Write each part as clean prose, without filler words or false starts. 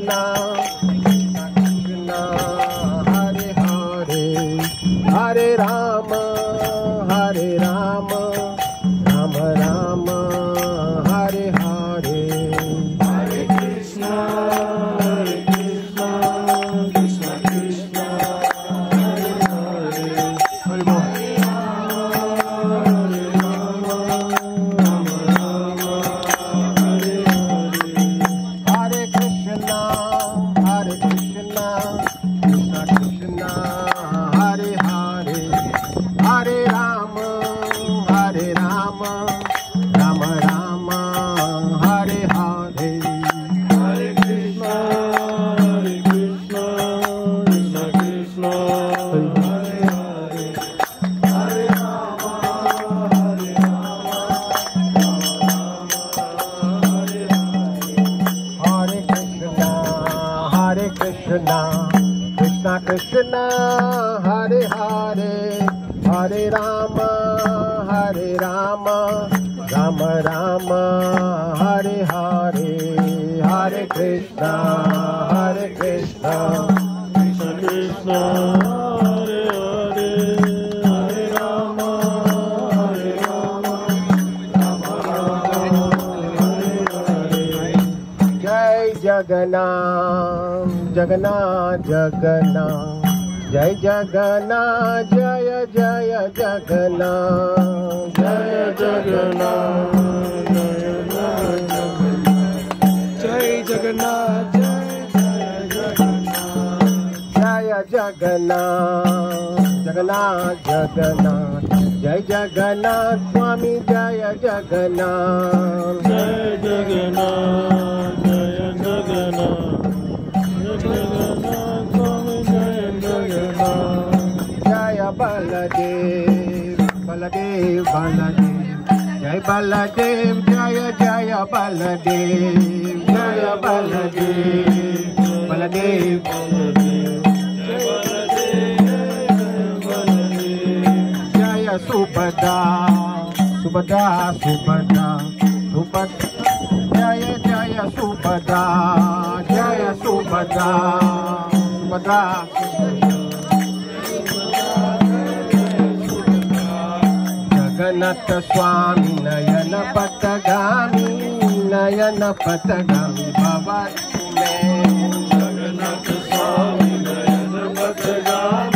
Krishna, Krishna, Hare Hare, Hare Rama, Hare Rama, Rama Rama, Hare Hare, Hare Krishna, Krishna Krishna, Hare Hare, Hare Rama, Krishna Krishna, Hare Hare, Hare Rama, Hare Rama, Rama Rama, Hare Hare, Hare Krishna, Hare Krishna, Krishna Krishna, Hare Hare, Hare Rama, Hare Rama, Rama Rama, Hare Hare. Jai Jagannath, Jagannath, Jagannath, Jai Jagannath, Jaya Jaya Jagannath, Jaya Jagannath, Jaya Jagannath, Jaya Jagannath, Jagannath, Jagannath, Jai Jagannath, Swami Jaya Jagannath, Jai Jagannath, Jaya Jagannath. Jaya Baladev, Baladev, Baladev, Jai Baladev, Jaya Jaya Baladev, Jaya Baladev, Baladev, Jaya Subhadra, Subhadra, Subhadra, Subhadra, Jaya Jaya Subhadra, Jaya Subhadra, Subhadra. Jagannath Swami Nayana Patagami, Nayana Patagami Bhavatume. Jagannath Swami Nayana Patagami,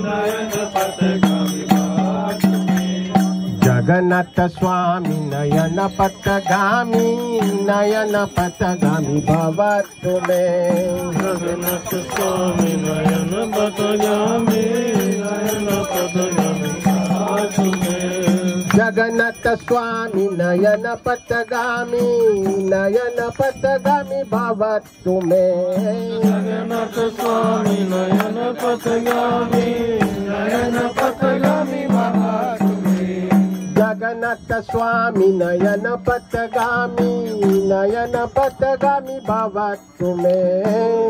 Nayana Patagami Bhavatume. Jagannath Swami Nayana Patagami, Nayana Patagami Bhavatume. Jagannath Swami Nayana Patagami, Nayana Patagami Bhavatume. Jagannath Swami Nayana Patagami, Nayana Patagami Bhavatume. Jagannath Swami Nayana Patagami, Nayana Patagami Bhavatume. Jagannath Swami Nayana Patagami, Nayana Patagami Bhavatume.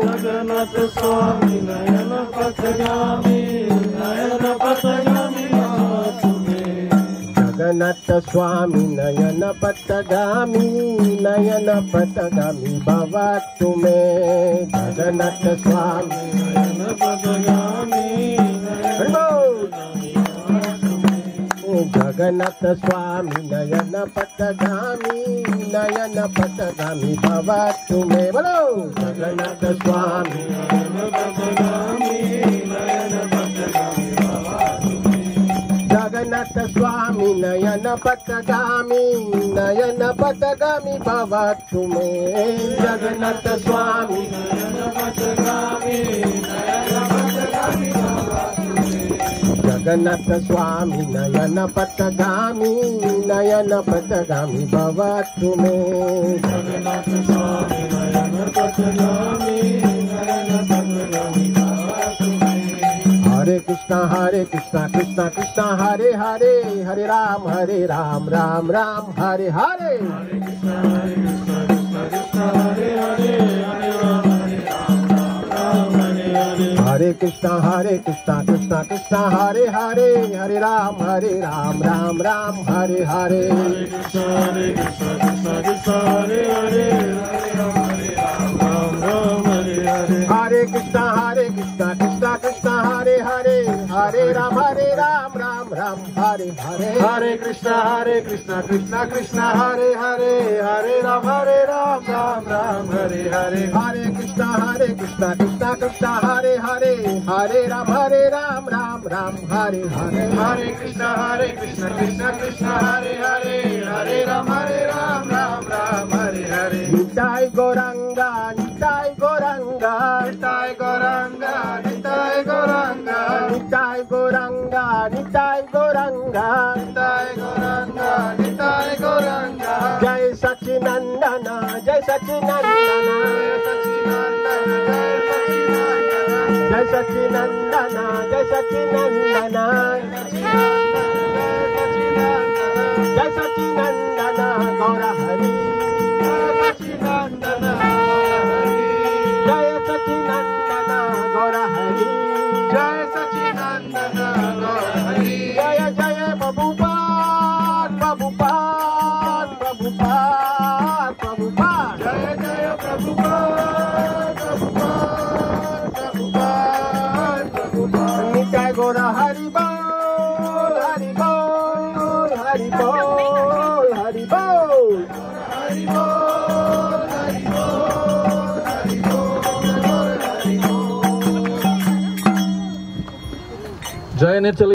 Jagannath Swami Nayana Patagami, Nayana Patagami Bhavatume. Jagannath Swami Nayana Patagami, Nayana Patagami Bhavatume. Jagannath Swami Nayana Patagami, Jagannath Swami Nayana Patagami, Nayana Patagami Bhavatume. Bolo Jagannath Swami Nayana Patagami, Nayana Patagami Bhavatume. Jagannath Swami Nayana Patagami, Nayana Patagami Bhavatume. Jagannath Swami Nayana Patagami, Nayana Patagami Bhavatume. Jagannath Swami Nayana Patagami, Nayana Patagami Bhavatume. Jagannath Swami Nayana Patagami, Nayana Patagami Bhavatume. Hare Krishna, Krishna Krishna, Hare Hare, Hare Ram, Ram Ram, Hare Hare. Hare Krishna, Krishna Krishna, Hare Hare, Hare Ram, Ram Hare Hare. Hare Krishna, Krishna Krishna, Hare Hare, Hare Ram, Ram Ram, Hare Hare. Hare Krishna, Krishna Krishna, Hare Hare, Hare Ram, Ram Ram Hare Hare. Hare Krishna Krishna Krishna Hare Hare, Hare Ram Ram Ram Hare Hare. Hare Krishna Krishna Krishna Hare Hare, Hare Ram Ram Ram Hare Hare. Hare Krishna Krishna Krishna Hare Hare, Hare Ram Ram Ram Hare Hare. Hare Krishna Krishna Krishna Hare Hare, Hare Ram Ram Ram Hare Hare. Nitai Goranga, Nitai Goranga, Nitai Gauranga, Nitai Gauranga, Nitai Goranga, Nitai Goranga, Nitai Gauranga, Nitai Gauranga. Jai Sachinandana, Jai Sachinandana, Jai Sachinandana, Jai Sachinandana, Jai Sachinandana, Gaura Hari, Jai Sachinandana, Gaura Hari, Jai Sachinandana Gauri. Jaya Jaya Prabhupada, Prabhupada, Prabhupada, Prabhupada. Jaya Jaya Prabhupada, Prabhupada, Prabhupada, Prabhupada. Nitai Gaura Hari Bol, Hari Bol, Hari Bol, Hari Bol. Hari Bol, Hari Bol, Hari Bol, Hari Bol. जय ने चले